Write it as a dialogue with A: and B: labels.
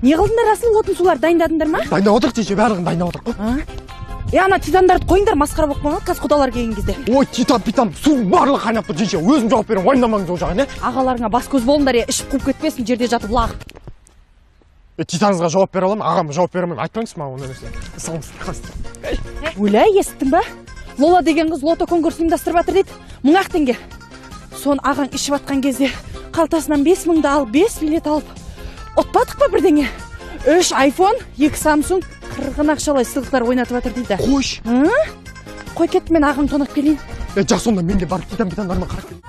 A: Не қылдыңдар Расыл, отын сулар дайындадыңдар ма?
B: Дайындап отырық жеже, барлығын дайындап отырық.
A: Ана титандарды қойыңдар, масқара болып қалмайды, қазір құдалар келген кезде.
B: Ой, титан, су барлығы қайнап тұр жеже, өзім жауап беремін, уайымдамаңыз ол жағын,
A: Ағаларыңа бас көз болыңдар, ішіп қуып кетпесін, жерде жатып лағып.
B: Титаныңызға жауап бере аламын, ағама жауап бере алмаймын, айтпаңыз маған оны нәрсе.
A: Өләй, естің ба? Лола деген қыз лото конкурс ұйымдастырып жатыр дейді. 1000 теңге. Сон ағаң ішіп атқан кезде қалтасынан 5000-ді алып, 5 билет алып, ұтпадық па бірдеңе? 3 iPhone, 2 Samsung, 40 ақшалай сыйлықтар ойнатып жатыр дейді.
B: Қойш.
A: Қой кетті, мен ағаң тонап келейін.
B: Жақсы, онда мен де барып титан-нарыма қарап келейін.